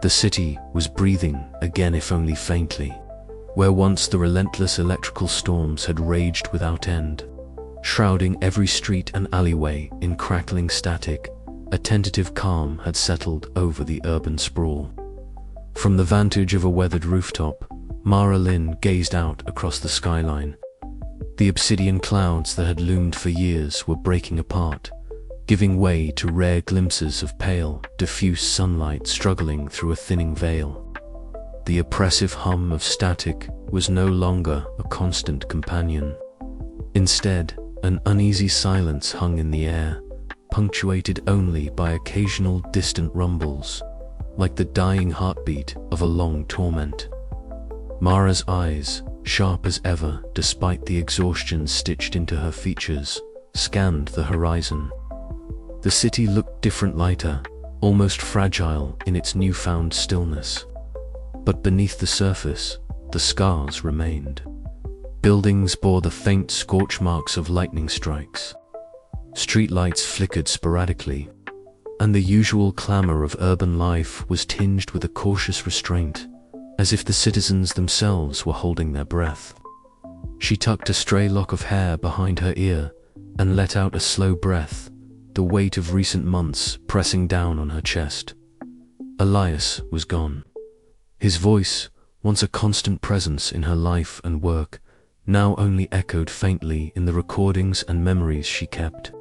The city was breathing again, if only faintly. Where once the relentless electrical storms had raged without end, shrouding every street and alleyway in crackling static, a tentative calm had settled over the urban sprawl. From the vantage of a weathered rooftop, Mara Lynn gazed out across the skyline. The obsidian clouds that had loomed for years were breaking apart, giving way to rare glimpses of pale, diffuse sunlight struggling through a thinning veil. The oppressive hum of static was no longer a constant companion. Instead, an uneasy silence hung in the air, punctuated only by occasional distant rumbles, like the dying heartbeat of a long torment. Mara's eyes, sharp as ever despite the exhaustion stitched into her features, scanned the horizon. The city looked different, lighter, almost fragile in its newfound stillness. But beneath the surface, the scars remained. Buildings bore the faint scorch marks of lightning strikes. Streetlights flickered sporadically, and the usual clamor of urban life was tinged with a cautious restraint, as if the citizens themselves were holding their breath. She tucked a stray lock of hair behind her ear and let out a slow breath, the weight of recent months pressing down on her chest. Elias was gone. His voice, once a constant presence in her life and work, now only echoed faintly in the recordings and memories she kept.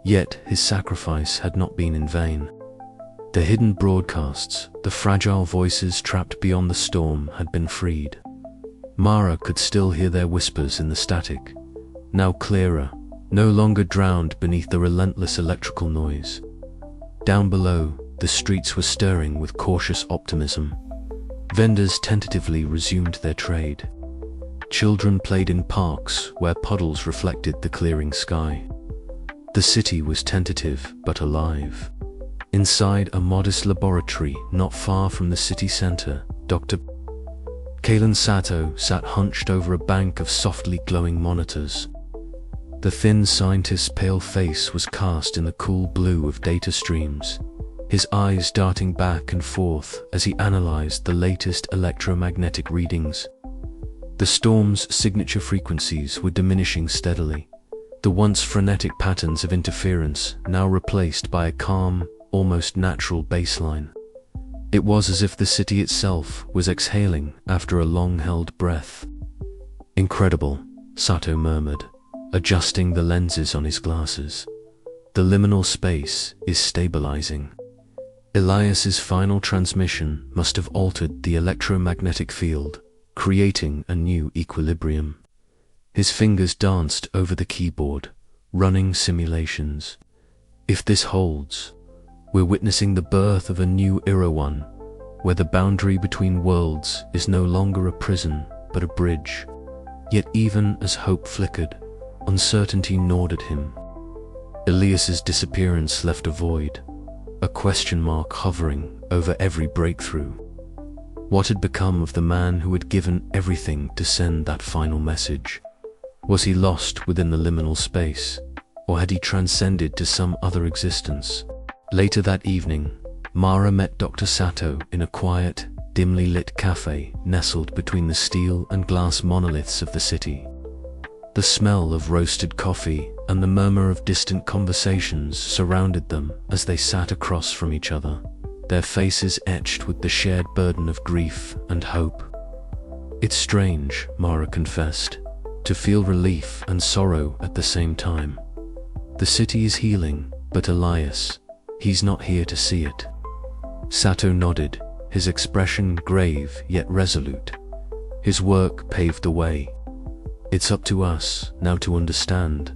Yet his sacrifice had not been in vain. The hidden broadcasts, the fragile voices trapped beyond the storm, had been freed. Mara could still hear their whispers in the static, now clearer, no longer drowned beneath the relentless electrical noise. Down below, the streets were stirring with cautious optimism. Vendors tentatively resumed their trade. Children played in parks where puddles reflected the clearing sky. The city was tentative but alive. Inside a modest laboratory not far from the city center, Dr. Kalen Sato sat hunched over a bank of softly glowing monitors. The thin scientist's pale face was cast in the cool blue of data streams, his eyes darting back and forth as he analyzed the latest electromagnetic readings. The storm's signature frequencies were diminishing steadily, the once frenetic patterns of interference now replaced by a calm, almost natural baseline. It was as if the city itself was exhaling after a long-held breath. "Incredible," Sato murmured, adjusting the lenses on his glasses. "The liminal space is stabilizing." Elias's final transmission must have altered the electromagnetic field, creating a new equilibrium. His fingers danced over the keyboard, running simulations. If this holds, we're witnessing the birth of a new era, one where the boundary between worlds is no longer a prison but a bridge. Yet even as hope flickered, uncertainty gnawed at him. Elias's disappearance left a void, a question mark hovering over every breakthrough. What had become of the man who had given everything to send that final message? Was he lost within the liminal space, or had he transcended to some other existence? Later that evening, Mara met Dr. Sato in a quiet, dimly lit cafe nestled between the steel and glass monoliths of the city. The smell of roasted coffee and the murmur of distant conversations surrounded them as they sat across from each other, their faces etched with the shared burden of grief and hope. "It's strange," Mara confessed, "to feel relief and sorrow at the same time. The city is healing, but Elias, he's not here to see it." Sato nodded, his expression grave yet resolute. His work paved the way. It's up to us now to understand,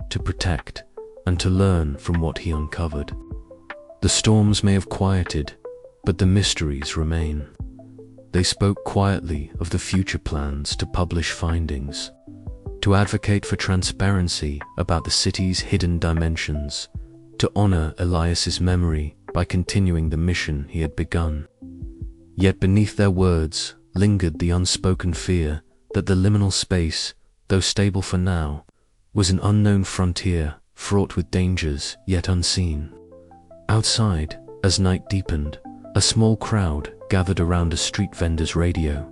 to protect, and to learn from what he uncovered. The storms may have quieted, but the mysteries remain. They spoke quietly of the future plans to publish findings, to advocate for transparency about the city's hidden dimensions, to honor Elias's memory by continuing the mission he had begun. Yet beneath their words lingered the unspoken fear that the liminal space, though stable for now, was an unknown frontier fraught with dangers yet unseen. Outside, as night deepened, A small crowd gathered around a street vendor's radio.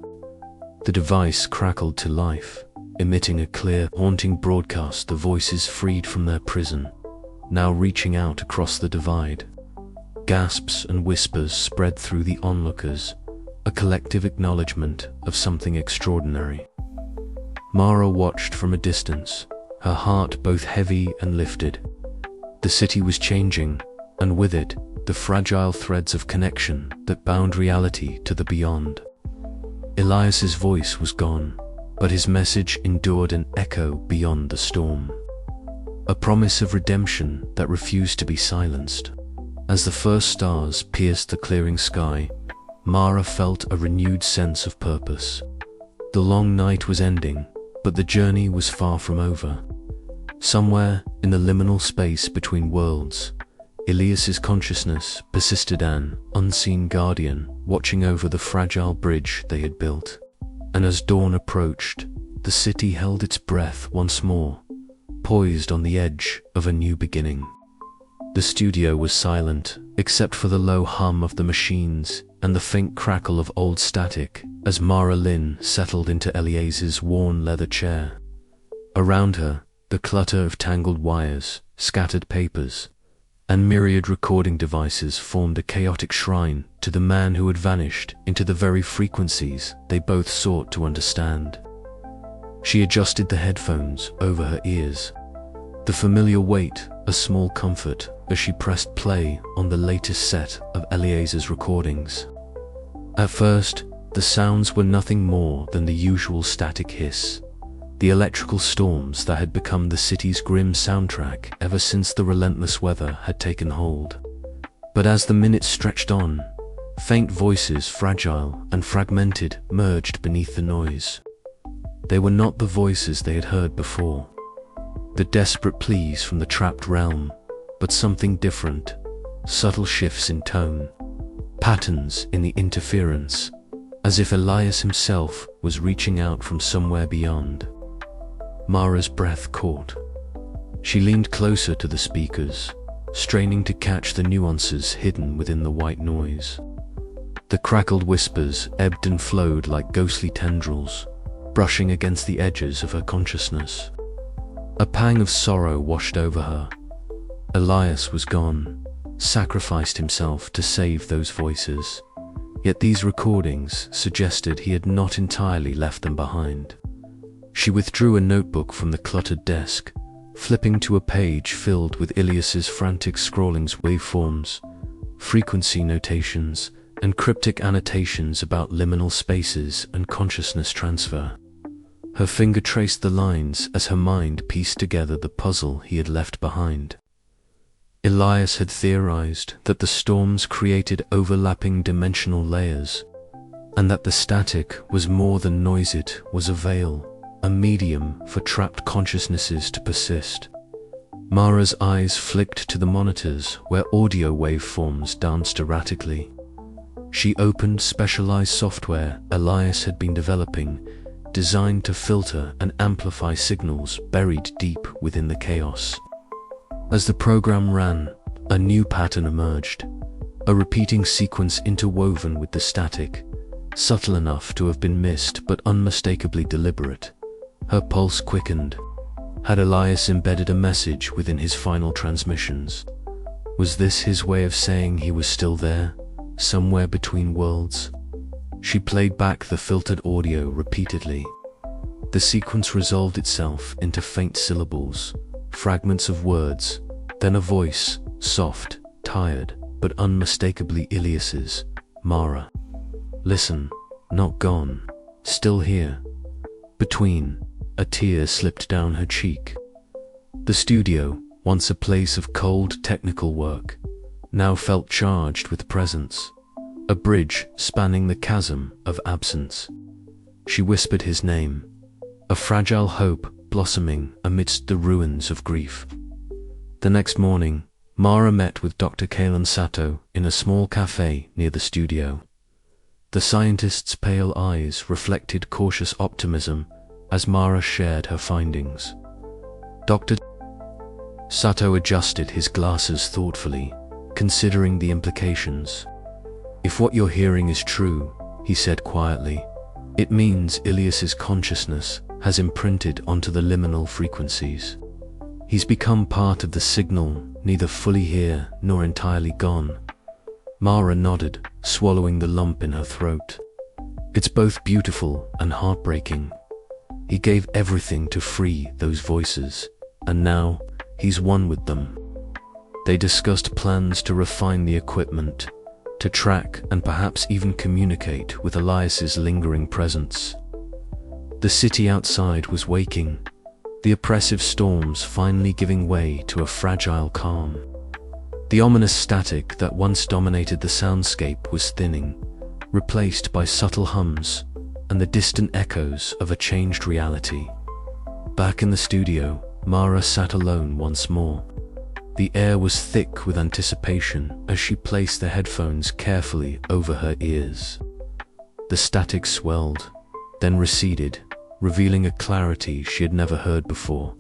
The device crackled to life, emitting a clear, haunting broadcast, the voices freed from their prison, now reaching out across the divide. Gasps and whispers spread through the onlookers, a collective acknowledgement of something extraordinary. Mara watched from a distance, her heart both heavy and lifted. The city was changing, and with it, the fragile threads of connection that bound reality to the beyond. Elias's voice was gone, but his message endured an echo beyond the storm. A promise of redemption that refused to be silenced. As the first stars pierced the clearing sky, Mara felt a renewed sense of purpose. The long night was ending, but the journey was far from over. Somewhere in the liminal space between worlds, Elias's consciousness persisted, an unseen guardian watching over the fragile bridge they had built. And as dawn approached, the city held its breath once more, poised on the edge of a new beginning. The studio was silent, except for the low hum of the machines and the faint crackle of old static as Mara Lynn settled into Elias's worn leather chair. Around her, the clutter of tangled wires, scattered papers, and myriad recording devices formed a chaotic shrine to the man who had vanished into the very frequencies they both sought to understand. She adjusted the headphones over her ears, the familiar weight a small comfort as she pressed play on the latest set of Elias's recordings. At first, the sounds were nothing more than the usual static hiss, the electrical storms that had become the city's grim soundtrack ever since the relentless weather had taken hold. But as the minutes stretched on, faint voices, fragile and fragmented, merged beneath the noise. They were not the voices they had heard before, the desperate pleas from the trapped realm, but something different, subtle shifts in tone, patterns in the interference, as if Elias himself was reaching out from somewhere beyond. Mara's breath caught. She leaned closer to the speakers, straining to catch the nuances hidden within the white noise. The crackled whispers ebbed and flowed like ghostly tendrils, brushing against the edges of her consciousness. A pang of sorrow washed over her. Elias was gone, sacrificed himself to save those voices. Yet these recordings suggested he had not entirely left them behind. She withdrew a notebook from the cluttered desk, flipping to a page filled with Elias's frantic scrawlings, waveforms, frequency notations, and cryptic annotations about liminal spaces and consciousness transfer. Her finger traced the lines as her mind pieced together the puzzle he had left behind. Elias had theorized that the storms created overlapping dimensional layers, and that the static was more than noise, it was a veil, a medium for trapped consciousnesses to persist. Mara's eyes flicked to the monitors where audio waveforms danced erratically. She opened specialized software Elias had been developing, designed to filter and amplify signals buried deep within the chaos. As the program ran, a new pattern emerged, a repeating sequence interwoven with the static, subtle enough to have been missed but unmistakably deliberate. Her pulse quickened. Had Elias embedded a message within his final transmissions? Was this his way of saying he was still there, somewhere between worlds? She played back the filtered audio repeatedly. The sequence resolved itself into faint syllables, fragments of words, then a voice, soft, tired, but unmistakably Elias's. Mara. Listen, not gone, still here. Between, a tear slipped down her cheek. The studio, once a place of cold technical work, now felt charged with presence, a bridge spanning the chasm of absence. She whispered his name, a fragile hope blossoming amidst the ruins of grief. The next morning, Mara met with Dr. Kalen Sato in a small cafe near the studio. The scientist's pale eyes reflected cautious optimism as Mara shared her findings. Dr. Sato adjusted his glasses thoughtfully, considering the implications. If what you're hearing is true, he said quietly, it means Ilias's consciousness has imprinted onto the liminal frequencies. He's become part of the signal, neither fully here nor entirely gone. Mara nodded, swallowing the lump in her throat. It's both beautiful and heartbreaking. He gave everything to free those voices, and now he's one with them. They discussed plans to refine the equipment, to track and perhaps even communicate with Elias's lingering presence. The city outside was waking, the oppressive storms finally giving way to a fragile calm. The ominous static that once dominated the soundscape was thinning, replaced by subtle hums and the distant echoes of a changed reality. Back in the studio, Mara sat alone once more. The air was thick with anticipation as she placed the headphones carefully over her ears. The static swelled, then receded, revealing a clarity she had never heard before.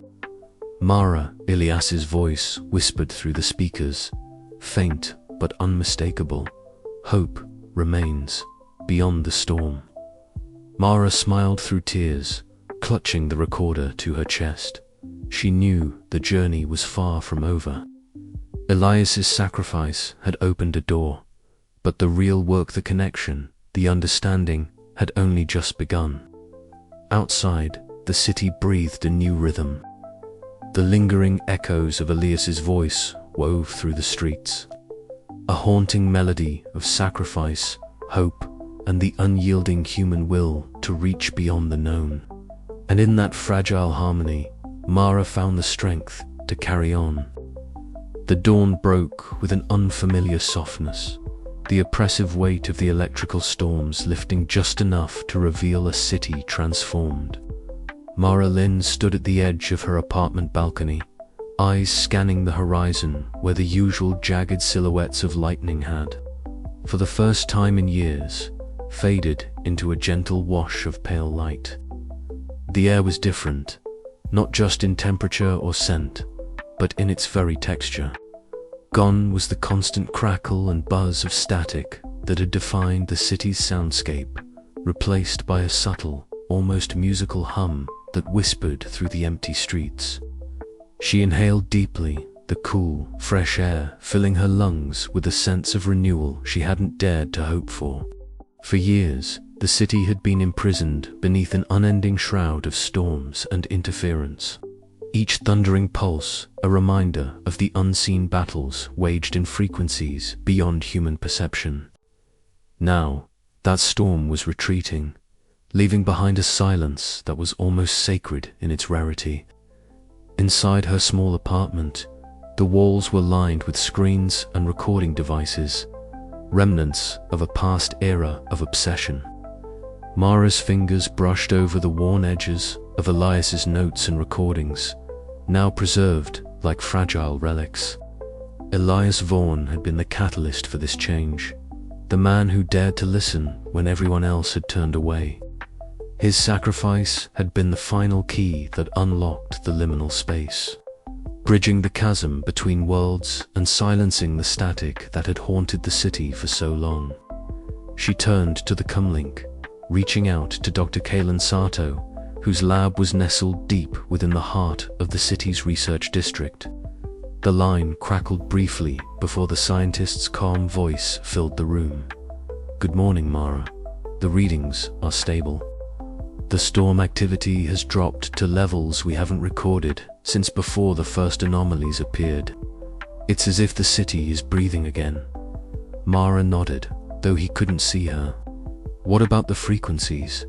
Mara, Ilias's voice, whispered through the speakers, faint but unmistakable. Hope remains beyond the storm. Mara smiled through tears, clutching the recorder to her chest. She knew the journey was far from over. Elias's sacrifice had opened a door, but the real work, the connection, the understanding, had only just begun. Outside, the city breathed a new rhythm. The lingering echoes of Elias's voice wove through the streets. A haunting melody of sacrifice, hope, and the unyielding human will to reach beyond the known. And in that fragile harmony, Mara found the strength to carry on. The dawn broke with an unfamiliar softness, the oppressive weight of the electrical storms lifting just enough to reveal a city transformed. Mara Lynn stood at the edge of her apartment balcony, eyes scanning the horizon where the usual jagged silhouettes of lightning had, for the first time in years, faded into a gentle wash of pale light. The air was different, not just in temperature or scent, but in its very texture. Gone was the constant crackle and buzz of static that had defined the city's soundscape, replaced by a subtle, almost musical hum that whispered through the empty streets. She inhaled deeply, the cool, fresh air filling her lungs with a sense of renewal she hadn't dared to hope for. For years, the city had been imprisoned beneath an unending shroud of storms and interference. Each thundering pulse a reminder of the unseen battles waged in frequencies beyond human perception. Now, that storm was retreating, leaving behind a silence that was almost sacred in its rarity. Inside her small apartment, the walls were lined with screens and recording devices, remnants of a past era of obsession. Mara's fingers brushed over the worn edges of Elias's notes and recordings, now preserved like fragile relics. Elias Vaughn had been the catalyst for this change, the man who dared to listen when everyone else had turned away. His sacrifice had been the final key that unlocked the liminal space, bridging the chasm between worlds and silencing the static that had haunted the city for so long. She turned to the comlink, reaching out to Dr. Kalen Sato, whose lab was nestled deep within the heart of the city's research district. The line crackled briefly before the scientist's calm voice filled the room. "Good morning, Mara. The readings are stable. The storm activity has dropped to levels we haven't recorded since before the first anomalies appeared. It's as if the city is breathing again." Mara nodded, though he couldn't see her. "What about the frequencies?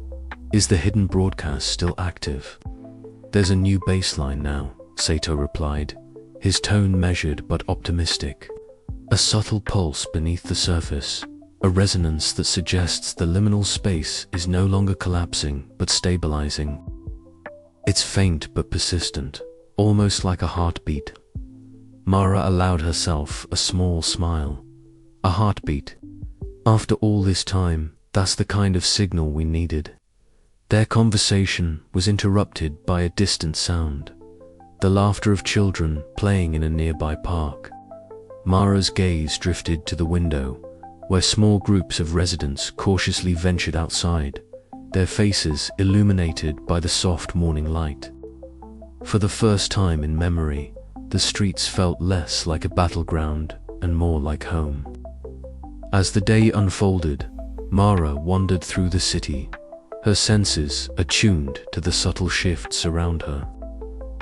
Is the hidden broadcast still active?" "There's a new baseline now," Sato replied, his tone measured but optimistic. "A subtle pulse beneath the surface, a resonance that suggests the liminal space is no longer collapsing but stabilizing. It's faint but persistent, almost like a heartbeat." Mara allowed herself a small smile. A heartbeat. After all this time, that's the kind of signal we needed. Their conversation was interrupted by a distant sound, the laughter of children playing in a nearby park. Mara's gaze drifted to the window, where small groups of residents cautiously ventured outside, their faces illuminated by the soft morning light. For the first time in memory, the streets felt less like a battleground and more like home. As the day unfolded, Mara wandered through the city, her senses attuned to the subtle shifts around her.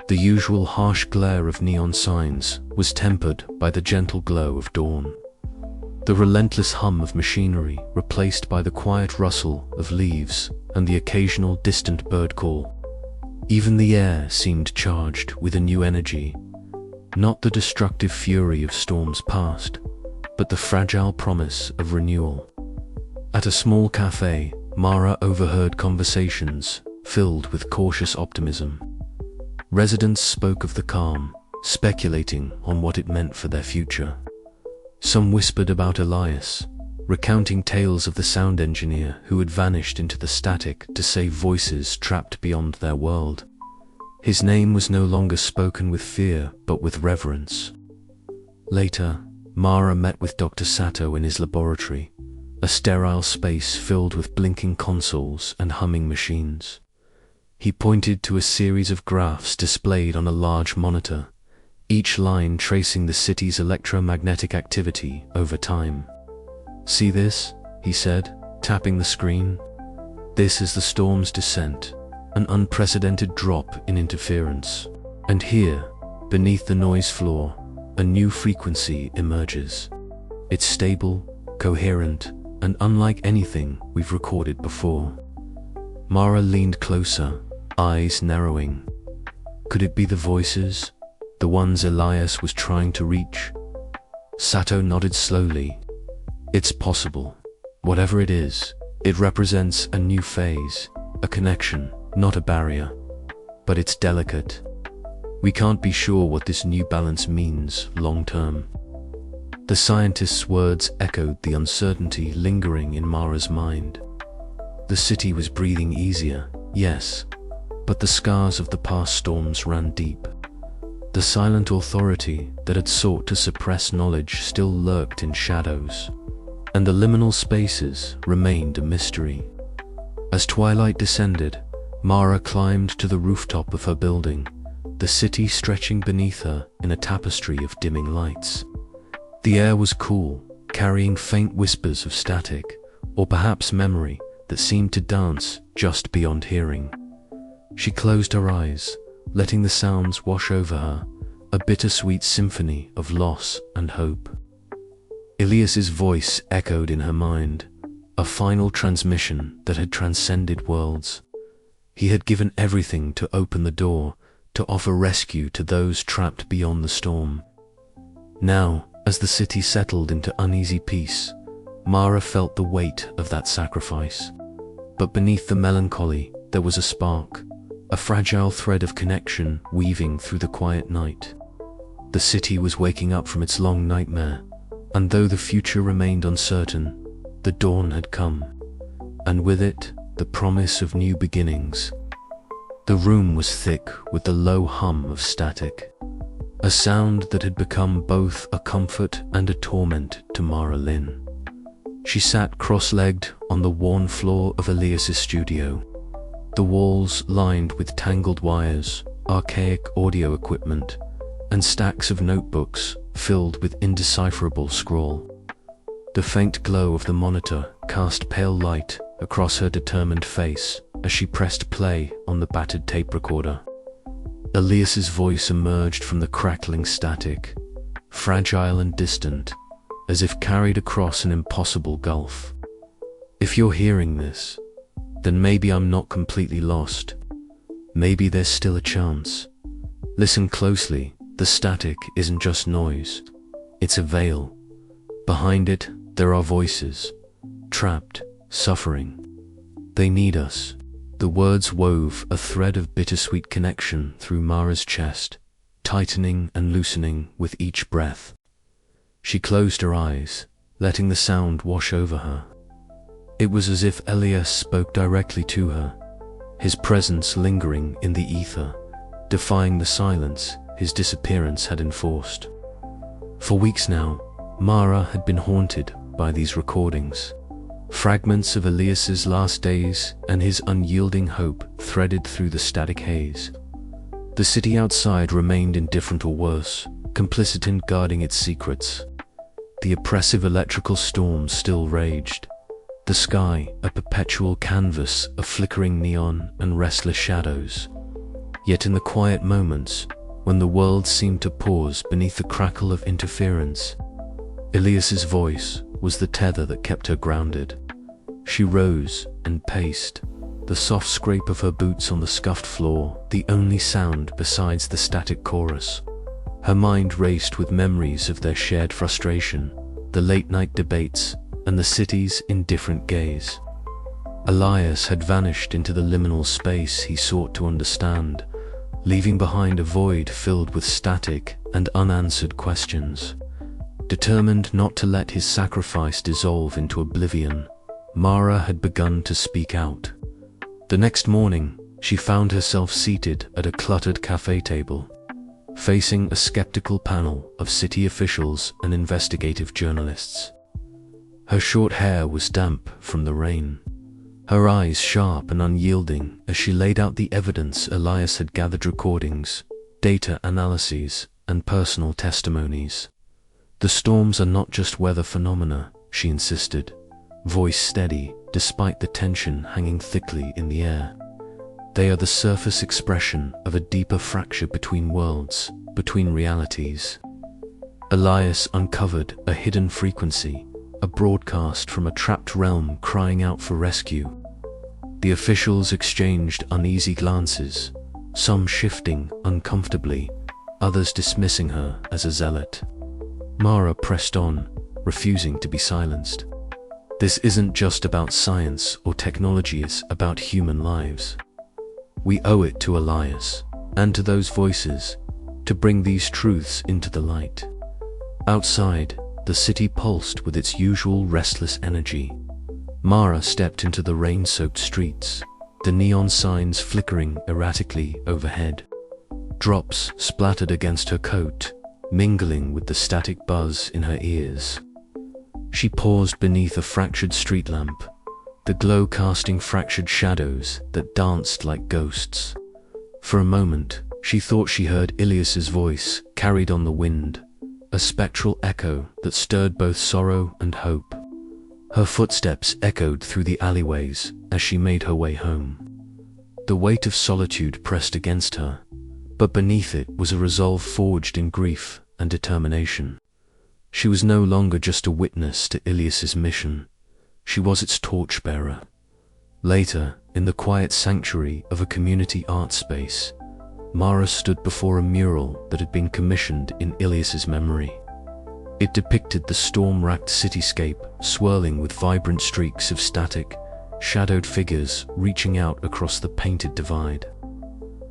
The usual harsh glare of neon signs was tempered by the gentle glow of dawn. The relentless hum of machinery replaced by the quiet rustle of leaves and the occasional distant bird call. Even the air seemed charged with a new energy, not the destructive fury of storms past, but the fragile promise of renewal. At a small cafe, Mara overheard conversations filled with cautious optimism. Residents spoke of the calm, speculating on what it meant for their future. Some whispered about Elias, recounting tales of the sound engineer who had vanished into the static to save voices trapped beyond their world. His name was no longer spoken with fear, but with reverence. Later, Mara met with Dr. Sato in his laboratory, a sterile space filled with blinking consoles and humming machines. He pointed to a series of graphs displayed on a large monitor, each line tracing the city's electromagnetic activity over time. "See this?" he said, tapping the screen. "This is the storm's descent, an unprecedented drop in interference. And here, beneath the noise floor, a new frequency emerges. It's stable, coherent, and unlike anything we've recorded before." Mara leaned closer, eyes narrowing. Could it be the voices, the ones Elias was trying to reach? Sato nodded slowly. "It's possible. Whatever it is, it represents a new phase, a connection, not a barrier. But it's delicate. We can't be sure what this new balance means long term." The scientist's words echoed the uncertainty lingering in Mara's mind. The city was breathing easier, yes, but the scars of the past storms ran deep. The silent authority that had sought to suppress knowledge still lurked in shadows, and the liminal spaces remained a mystery. As twilight descended, Mara climbed to the rooftop of her building, the city stretching beneath her in a tapestry of dimming lights. The air was cool, carrying faint whispers of static, or perhaps memory, that seemed to dance just beyond hearing. She closed her eyes, letting the sounds wash over her, a bittersweet symphony of loss and hope. Elias's voice echoed in her mind, a final transmission that had transcended worlds. He had given everything to open the door, to offer rescue to those trapped beyond the storm. Now, as the city settled into uneasy peace, Mara felt the weight of that sacrifice. But beneath the melancholy, there was a spark, a fragile thread of connection weaving through the quiet night. The city was waking up from its long nightmare, and though the future remained uncertain, the dawn had come, and with it, the promise of new beginnings. The room was thick with the low hum of static, a sound that had become both a comfort and a torment to Mara Lynn. She sat cross-legged on the worn floor of Elias's studio, the walls lined with tangled wires, archaic audio equipment, and stacks of notebooks filled with indecipherable scrawl. The faint glow of the monitor cast pale light across her determined face as she pressed play on the battered tape recorder. Elias's voice emerged from the crackling static, fragile and distant, as if carried across an impossible gulf. "If you're hearing this, then maybe I'm not completely lost. Maybe there's still a chance. Listen closely, the static isn't just noise. It's a veil. Behind it, there are voices, trapped, suffering. They need us." The words wove a thread of bittersweet connection through Mara's chest, tightening and loosening with each breath. She closed her eyes, letting the sound wash over her. It was as if Elias spoke directly to her, his presence lingering in the ether, defying the silence his disappearance had enforced. For weeks now, Mara had been haunted by these recordings. Fragments of Elias's last days and his unyielding hope threaded through the static haze. The city outside remained indifferent or worse, complicit in guarding its secrets. The oppressive electrical storm still raged. The sky, a perpetual canvas of flickering neon and restless shadows. Yet in the quiet moments, when the world seemed to pause beneath the crackle of interference, Elias's voice was the tether that kept her grounded. She rose and paced, the soft scrape of her boots on the scuffed floor the only sound besides the static chorus. Her mind raced with memories of their shared frustration, the late-night debates, and the city's indifferent gaze. Elias had vanished into the liminal space he sought to understand, leaving behind a void filled with static and unanswered questions. Determined not to let his sacrifice dissolve into oblivion, Mara had begun to speak out. The next morning, she found herself seated at a cluttered cafe table, facing a skeptical panel of city officials and investigative journalists. Her short hair was damp from the rain, her eyes sharp and unyielding as she laid out the evidence Elias had gathered: recordings, data analyses, and personal testimonies. "The storms are not just weather phenomena," she insisted, voice steady despite the tension hanging thickly in the air. "They are the surface expression of a deeper fracture between worlds, between realities." Elias uncovered a hidden frequency, a broadcast from a trapped realm crying out for rescue. The officials exchanged uneasy glances, some shifting uncomfortably, others dismissing her as a zealot. Mara pressed on, refusing to be silenced. "This isn't just about science or technology, it's about human lives. We owe it to Elias, and to those voices, to bring these truths into the light." Outside, the city pulsed with its usual restless energy. Mara stepped into the rain-soaked streets, the neon signs flickering erratically overhead. Drops splattered against her coat, mingling with the static buzz in her ears. She paused beneath a fractured street lamp, the glow casting fractured shadows that danced like ghosts. For a moment, she thought she heard Elias's voice carried on the wind, a spectral echo that stirred both sorrow and hope. Her footsteps echoed through the alleyways as she made her way home. The weight of solitude pressed against her, but beneath it was a resolve forged in grief and determination. She was no longer just a witness to Elias's mission, she was its torchbearer. Later, in the quiet sanctuary of a community art space, Mara stood before a mural that had been commissioned in Elias's memory. It depicted the storm-racked cityscape swirling with vibrant streaks of static, shadowed figures reaching out across the painted divide.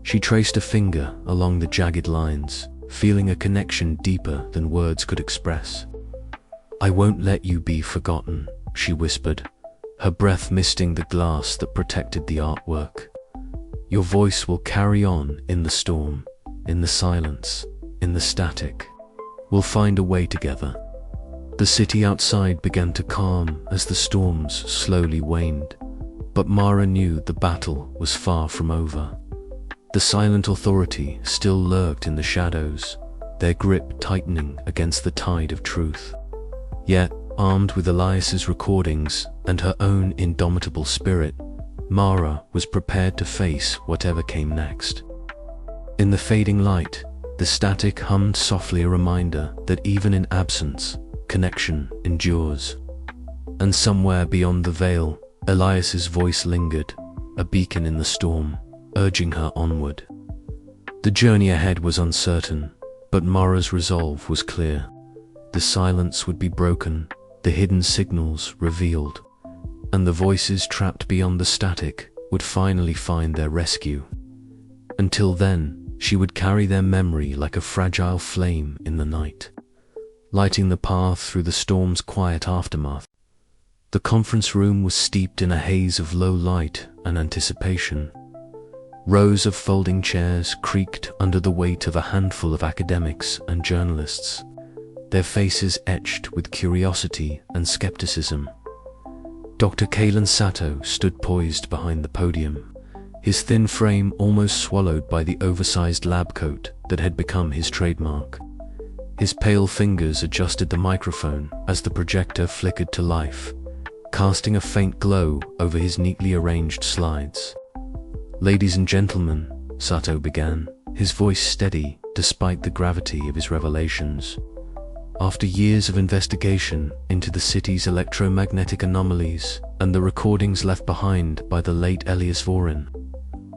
She traced a finger along the jagged lines, feeling a connection deeper than words could express. "I won't let you be forgotten," she whispered, her breath misting the glass that protected the artwork. "Your voice will carry on in the storm, in the silence, in the static. We'll find a way together." The city outside began to calm as the storms slowly waned, but Mara knew the battle was far from over. The silent authority still lurked in the shadows, their grip tightening against the tide of truth. Yet, armed with Elias's recordings and her own indomitable spirit, Mara was prepared to face whatever came next. In the fading light, the static hummed softly, a reminder that even in absence, connection endures. And somewhere beyond the veil, Elias's voice lingered, a beacon in the storm, urging her onward. The journey ahead was uncertain, but Mara's resolve was clear. The silence would be broken, the hidden signals revealed, and the voices trapped beyond the static would finally find their rescue. Until then, she would carry their memory like a fragile flame in the night, lighting the path through the storm's quiet aftermath. The conference room was steeped in a haze of low light and anticipation. Rows of folding chairs creaked under the weight of a handful of academics and journalists, their faces etched with curiosity and skepticism. Dr. Kalen Sato stood poised behind the podium, his thin frame almost swallowed by the oversized lab coat that had become his trademark. His pale fingers adjusted the microphone as the projector flickered to life, casting a faint glow over his neatly arranged slides. "Ladies and gentlemen," Sato began, his voice steady despite the gravity of his revelations. "After years of investigation into the city's electromagnetic anomalies and the recordings left behind by the late Elias Vorin,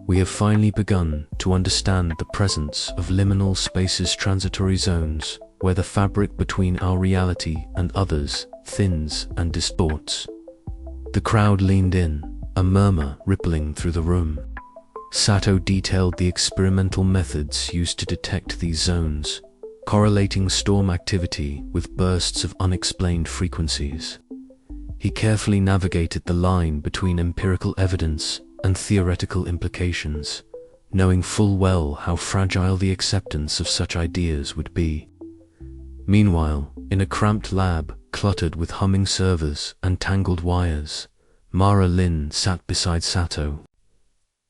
we have finally begun to understand the presence of liminal spaces, transitory zones where the fabric between our reality and others thins and distorts." The crowd leaned in, a murmur rippling through the room. Sato detailed the experimental methods used to detect these zones, correlating storm activity with bursts of unexplained frequencies. He carefully navigated the line between empirical evidence and theoretical implications, knowing full well how fragile the acceptance of such ideas would be. Meanwhile, in a cramped lab cluttered with humming servers and tangled wires, Mara Lin sat beside Sato.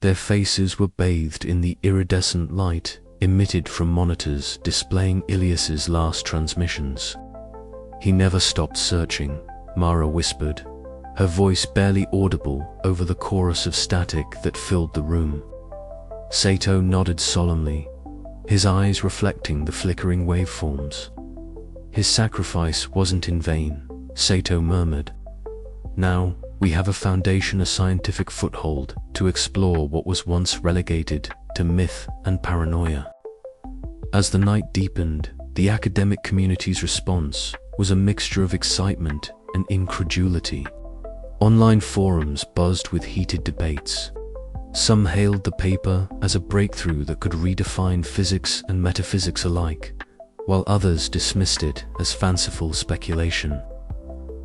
Their faces were bathed in the iridescent light emitted from monitors displaying Ilias's last transmissions. "He never stopped searching," Mara whispered, her voice barely audible over the chorus of static that filled the room. Sato nodded solemnly, his eyes reflecting the flickering waveforms. "His sacrifice wasn't in vain," Sato murmured. "Now, we have a foundation, a scientific foothold to explore what was once relegated to myth and paranoia." As the night deepened, the academic community's response was a mixture of excitement and incredulity. Online forums buzzed with heated debates. Some hailed the paper as a breakthrough that could redefine physics and metaphysics alike, while others dismissed it as fanciful speculation.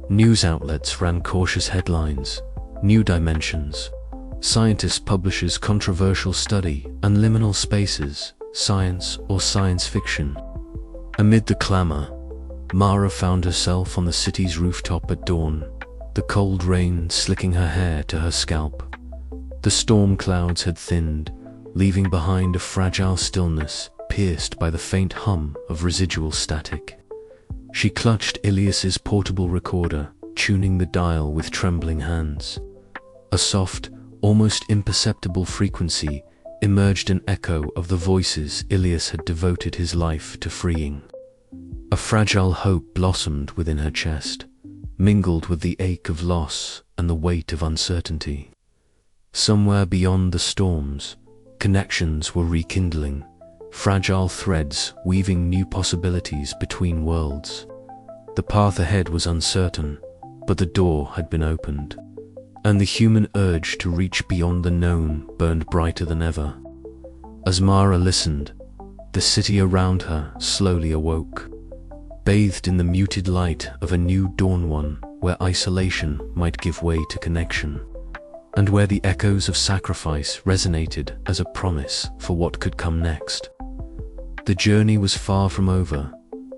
News outlets ran cautious headlines: "New Dimensions. Scientist publishes controversial study on liminal spaces, science or science fiction." Amid the clamor, Mara found herself on the city's rooftop at dawn, the cold rain slicking her hair to her scalp. The storm clouds had thinned, leaving behind a fragile stillness pierced by the faint hum of residual static. She clutched Ilias's portable recorder, tuning the dial with trembling hands. A soft, almost imperceptible frequency emerged, an echo of the voices Ilias had devoted his life to freeing. A fragile hope blossomed within her chest, mingled with the ache of loss and the weight of uncertainty. Somewhere beyond the storms, connections were rekindling, fragile threads weaving new possibilities between worlds. The path ahead was uncertain, but the door had been opened, and the human urge to reach beyond the known burned brighter than ever. As Mara listened, the city around her slowly awoke, bathed in the muted light of a new dawn, one where isolation might give way to connection, and where the echoes of sacrifice resonated as a promise for what could come next. The journey was far from over,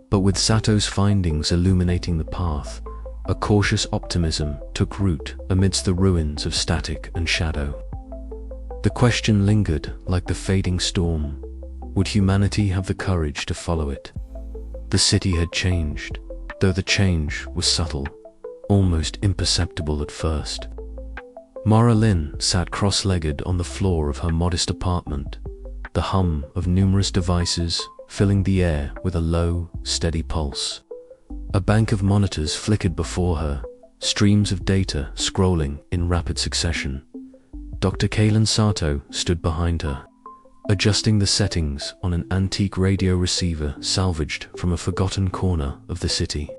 but with Sato's findings illuminating the path, a cautious optimism took root amidst the ruins of static and shadow. The question lingered like the fading storm: would humanity have the courage to follow it? The city had changed, though the change was subtle, almost imperceptible at first. Mara Lin sat cross-legged on the floor of her modest apartment, the hum of numerous devices filling the air with a low, steady pulse. A bank of monitors flickered before her, streams of data scrolling in rapid succession. Dr. Kalen Sato stood behind her, adjusting the settings on an antique radio receiver salvaged from a forgotten corner of the city.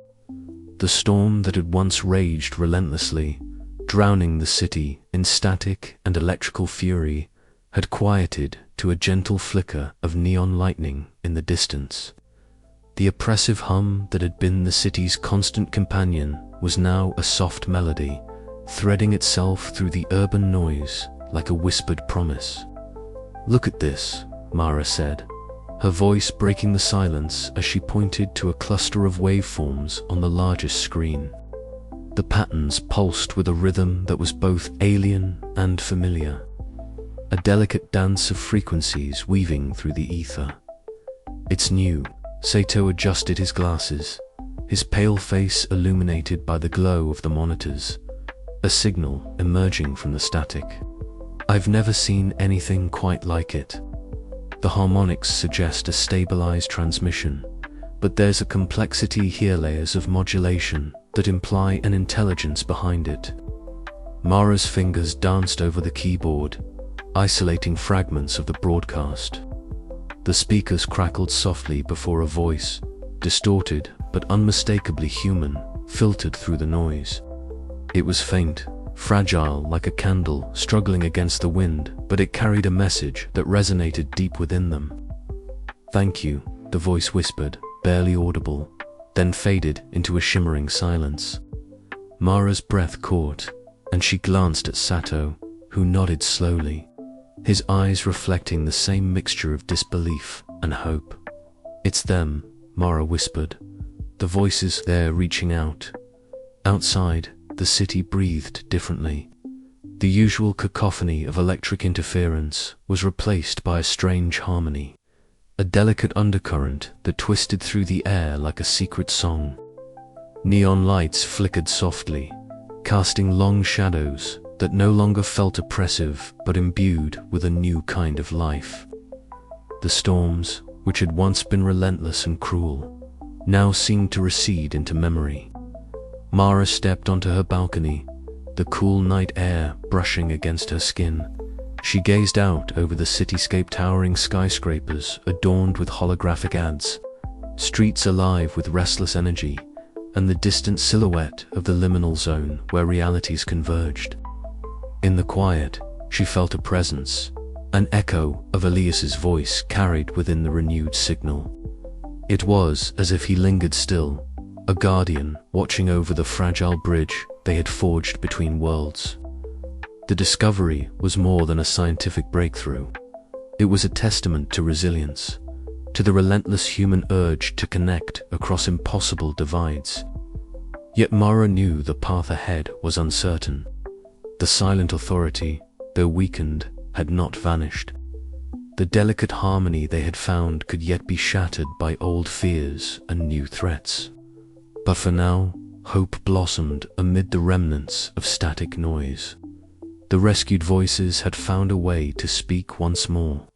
The storm that had once raged relentlessly, drowning the city in static and electrical fury, had quieted to a gentle flicker of neon lightning in the distance. The oppressive hum that had been the city's constant companion was now a soft melody, threading itself through the urban noise like a whispered promise. "Look at this," Mara said, her voice breaking the silence as she pointed to a cluster of waveforms on the largest screen. The patterns pulsed with a rhythm that was both alien and familiar, a delicate dance of frequencies weaving through the ether. "It's new." Sato adjusted his glasses, his pale face illuminated by the glow of the monitors, a signal emerging from the static. "I've never seen anything quite like it. The harmonics suggest a stabilized transmission, but there's a complexity here, layers of modulation that imply an intelligence behind it." Mara's fingers danced over the keyboard, isolating fragments of the broadcast. The speakers crackled softly before a voice, distorted but unmistakably human, filtered through the noise. It was faint, fragile like a candle struggling against the wind, but it carried a message that resonated deep within them. "Thank you," the voice whispered, barely audible, then faded into a shimmering silence. Mara's breath caught, and she glanced at Sato, who nodded slowly, his eyes reflecting the same mixture of disbelief and hope. "It's them," Mara whispered, the voices there reaching out. Outside, the city breathed differently. The usual cacophony of electric interference was replaced by a strange harmony, a delicate undercurrent that twisted through the air like a secret song. Neon lights flickered softly, casting long shadows that no longer felt oppressive but imbued with a new kind of life. The storms, which had once been relentless and cruel, now seemed to recede into memory. Mara stepped onto her balcony, the cool night air brushing against her skin. She gazed out over the cityscape, towering skyscrapers adorned with holographic ads, streets alive with restless energy, and the distant silhouette of the liminal zone where realities converged. In the quiet, she felt a presence, an echo of Elias's voice carried within the renewed signal. It was as if he lingered still, a guardian watching over the fragile bridge they had forged between worlds. The discovery was more than a scientific breakthrough. It was a testament to resilience, to the relentless human urge to connect across impossible divides. Yet Mara knew the path ahead was uncertain. The silent authority, though weakened, had not vanished. The delicate harmony they had found could yet be shattered by old fears and new threats. But for now, hope blossomed amid the remnants of static noise. The rescued voices had found a way to speak once more,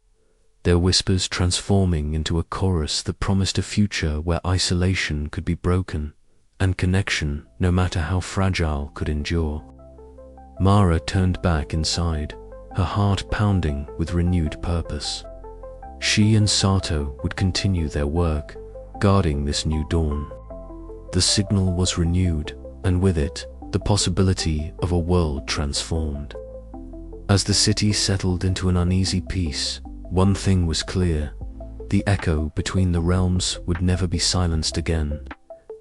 their whispers transforming into a chorus that promised a future where isolation could be broken, and connection, no matter how fragile, could endure. Mara turned back inside, her heart pounding with renewed purpose. She and Sato would continue their work, guarding this new dawn. The signal was renewed, and with it, the possibility of a world transformed. As the city settled into an uneasy peace, one thing was clear: the echo between the realms would never be silenced again.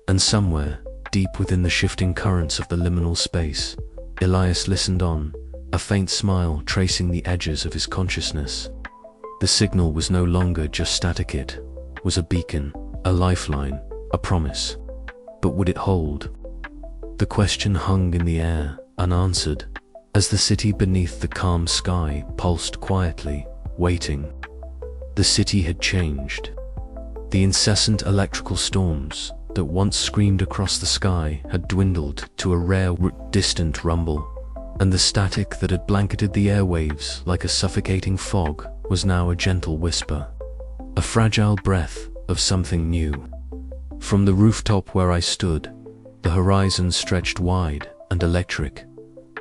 And somewhere, deep within the shifting currents of the liminal space, Elias listened on, a faint smile tracing the edges of his consciousness. The signal was no longer just static, it was a beacon, a lifeline, a promise. But would it hold? The question hung in the air, unanswered, as the city beneath the calm sky pulsed quietly, waiting. The city had changed. The incessant electrical storms that once screamed across the sky had dwindled to a rare, distant rumble, and the static that had blanketed the airwaves like a suffocating fog was now a gentle whisper, a fragile breath of something new. From the rooftop where I stood, the horizon stretched wide and electric,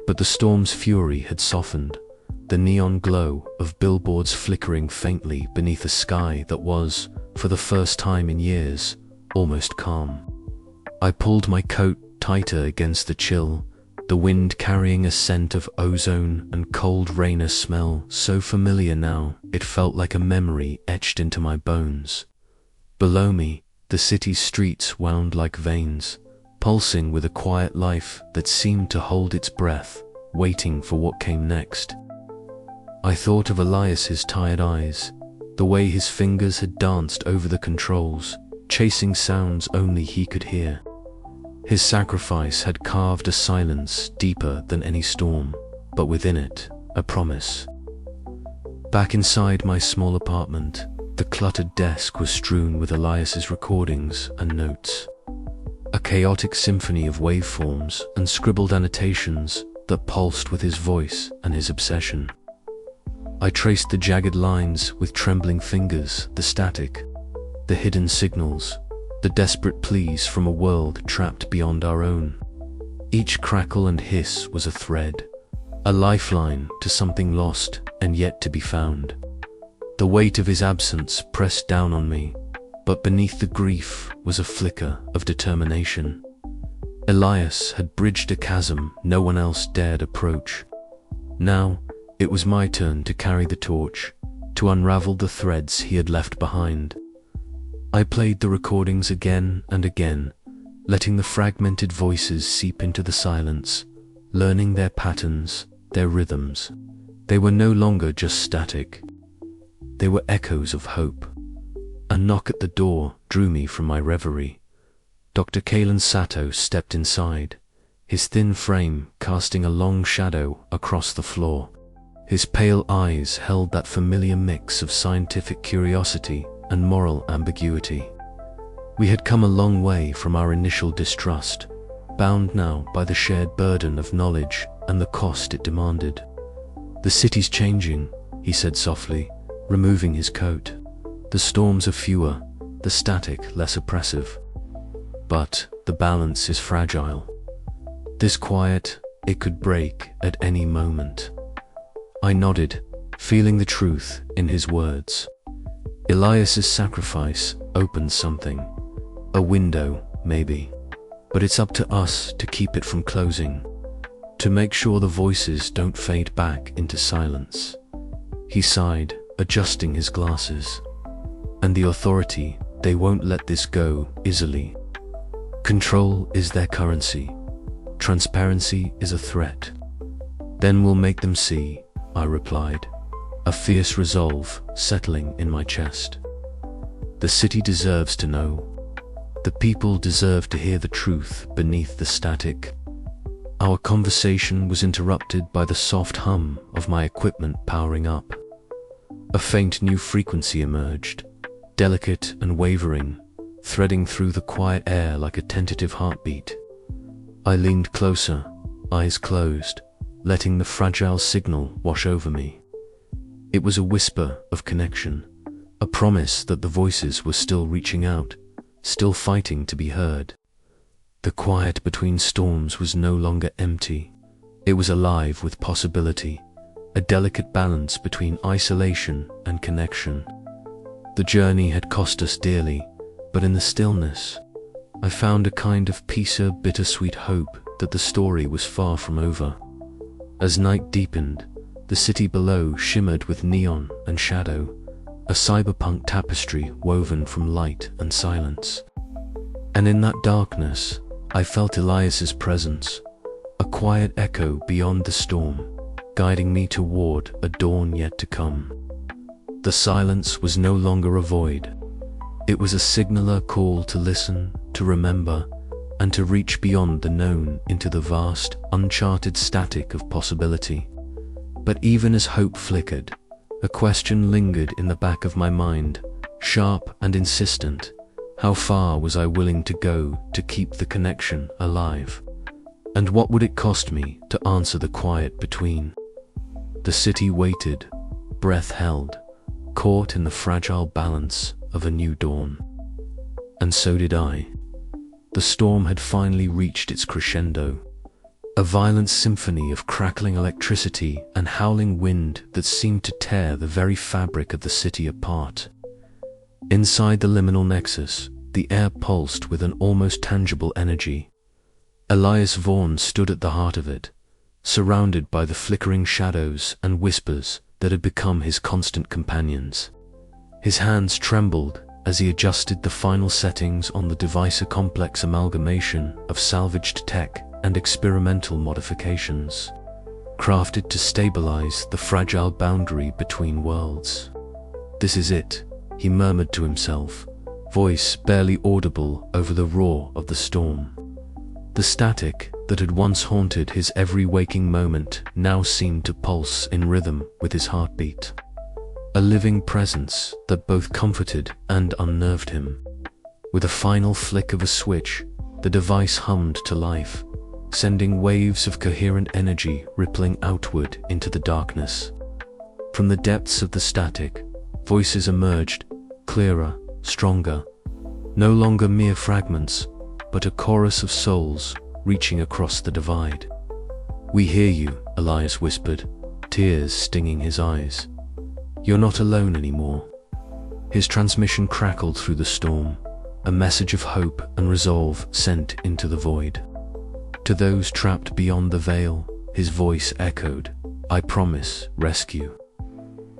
but the storm's fury had softened, the neon glow of billboards flickering faintly beneath a sky that was, for the first time in years, almost calm. I pulled my coat tighter against the chill, the wind carrying a scent of ozone and cold rain, a smell so familiar now it felt like a memory etched into my bones. Below me, the city's streets wound like veins, pulsing with a quiet life that seemed to hold its breath, waiting for what came next. I thought of Elias's tired eyes, the way his fingers had danced over the controls, chasing sounds only he could hear. His sacrifice had carved a silence deeper than any storm, but within it, a promise. Back inside my small apartment, the cluttered desk was strewn with Elias's recordings and notes. A chaotic symphony of waveforms and scribbled annotations that pulsed with his voice and his obsession. I traced the jagged lines with trembling fingers, the static, the hidden signals, the desperate pleas from a world trapped beyond our own. Each crackle and hiss was a thread, a lifeline to something lost and yet to be found. The weight of his absence pressed down on me, but beneath the grief was a flicker of determination. Elias had bridged a chasm no one else dared approach. Now, it was my turn to carry the torch, to unravel the threads he had left behind. I played the recordings again and again, letting the fragmented voices seep into the silence, learning their patterns, their rhythms. They were no longer just static. They were echoes of hope. A knock at the door drew me from my reverie. Dr. Kalen Sato stepped inside, his thin frame casting a long shadow across the floor. His pale eyes held that familiar mix of scientific curiosity and moral ambiguity. We had come a long way from our initial distrust, bound now by the shared burden of knowledge and the cost it demanded. "The city's changing," he said softly, removing his coat. "The storms are fewer, the static less oppressive. But the balance is fragile. This quiet, it could break at any moment." I nodded, feeling the truth in his words. Elias's sacrifice opened something. A window, maybe. But it's up to us to keep it from closing. To make sure the voices don't fade back into silence. He sighed, adjusting his glasses. "And the authority, they won't let this go easily. Control is their currency. Transparency is a threat. Then we'll make them see," I replied, a fierce resolve settling in my chest. The city deserves to know. The people deserve to hear the truth beneath the static. Our conversation was interrupted by the soft hum of my equipment powering up. A faint new frequency emerged, delicate and wavering, threading through the quiet air like a tentative heartbeat. I leaned closer, eyes closed, letting the fragile signal wash over me. It was a whisper of connection, a promise that the voices were still reaching out, still fighting to be heard. The quiet between storms was no longer empty. It was alive with possibility, a delicate balance between isolation and connection. The journey had cost us dearly, but in the stillness, I found a kind of peacer, bittersweet hope that the story was far from over. As night deepened, the city below shimmered with neon and shadow, a cyberpunk tapestry woven from light and silence. And in that darkness, I felt Elias's presence, a quiet echo beyond the storm, guiding me toward a dawn yet to come. The silence was no longer a void. It was a signaler call to listen, to remember, and to reach beyond the known into the vast, uncharted static of possibility. But even as hope flickered, a question lingered in the back of my mind, sharp and insistent. How far was I willing to go to keep the connection alive? And what would it cost me to answer the quiet between? The city waited, breath held, caught in the fragile balance of a new dawn. And so did I. The storm had finally reached its crescendo, a violent symphony of crackling electricity and howling wind that seemed to tear the very fabric of the city apart. Inside the liminal nexus, the air pulsed with an almost tangible energy. Elias Vaughn stood at the heart of it, surrounded by the flickering shadows and whispers that had become his constant companions. His hands trembled as he adjusted the final settings on the device, a complex amalgamation of salvaged tech and experimental modifications, crafted to stabilize the fragile boundary between worlds. This is it, he murmured to himself, voice barely audible over the roar of the storm. The static that had once haunted his every waking moment now seemed to pulse in rhythm with his heartbeat. A living presence that both comforted and unnerved him. With a final flick of a switch, the device hummed to life, sending waves of coherent energy rippling outward into the darkness. From the depths of the static, voices emerged, clearer, stronger, no longer mere fragments, but a chorus of souls reaching across the divide. "We hear you," Elias whispered, tears stinging his eyes. "You're not alone anymore." His transmission crackled through the storm, a message of hope and resolve sent into the void. To those trapped beyond the veil, his voice echoed, "I promise rescue.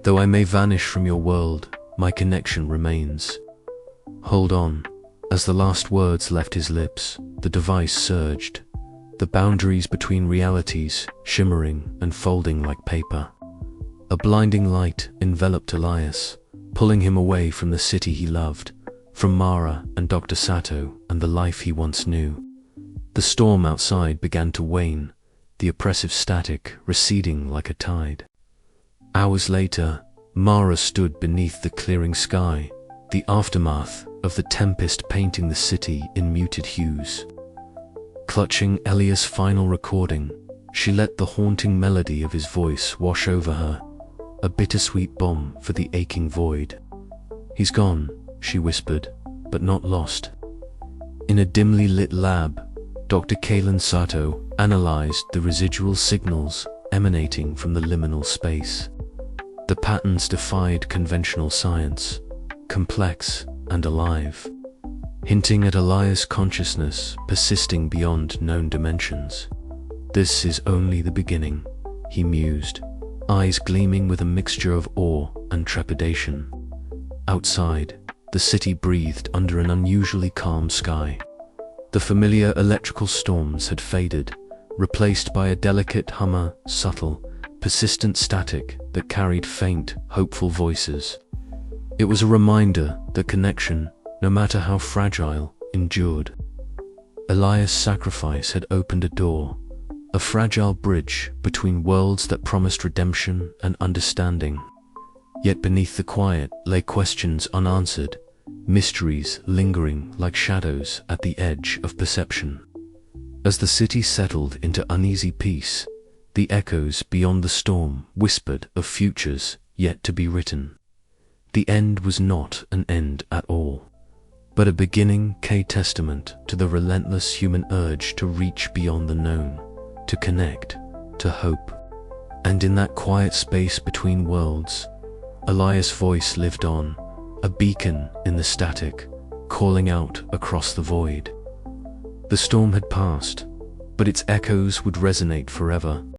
Though I may vanish from your world, my connection remains. Hold on." As the last words left his lips, the device surged, the boundaries between realities shimmering and folding like paper. A blinding light enveloped Elias, pulling him away from the city he loved, from Mara and Dr. Sato and the life he once knew. The storm outside began to wane, the oppressive static receding like a tide. Hours later, Mara stood beneath the clearing sky, the aftermath of the tempest painting the city in muted hues. Clutching Elias' final recording, she let the haunting melody of his voice wash over her, a bittersweet balm for the aching void. "He's gone," she whispered, "but not lost." In a dimly lit lab, Dr. Kalen Sato analyzed the residual signals emanating from the liminal space. The patterns defied conventional science, complex and alive, hinting at Elias' consciousness persisting beyond known dimensions. "This is only the beginning," he mused, eyes gleaming with a mixture of awe and trepidation. Outside, the city breathed under an unusually calm sky. The familiar electrical storms had faded, replaced by a delicate hummer, subtle, persistent static that carried faint, hopeful voices. It was a reminder that connection, no matter how fragile, endured. Elias' sacrifice had opened a door, a fragile bridge between worlds that promised redemption and understanding. Yet beneath the quiet lay questions unanswered, mysteries lingering like shadows at the edge of perception. As the city settled into uneasy peace, the echoes beyond the storm whispered of futures yet to be written. The end was not an end at all, but a beginning testament to the relentless human urge to reach beyond the known, to connect, to hope. And in that quiet space between worlds, Elias' voice lived on, a beacon in the static, calling out across the void. The storm had passed, but its echoes would resonate forever.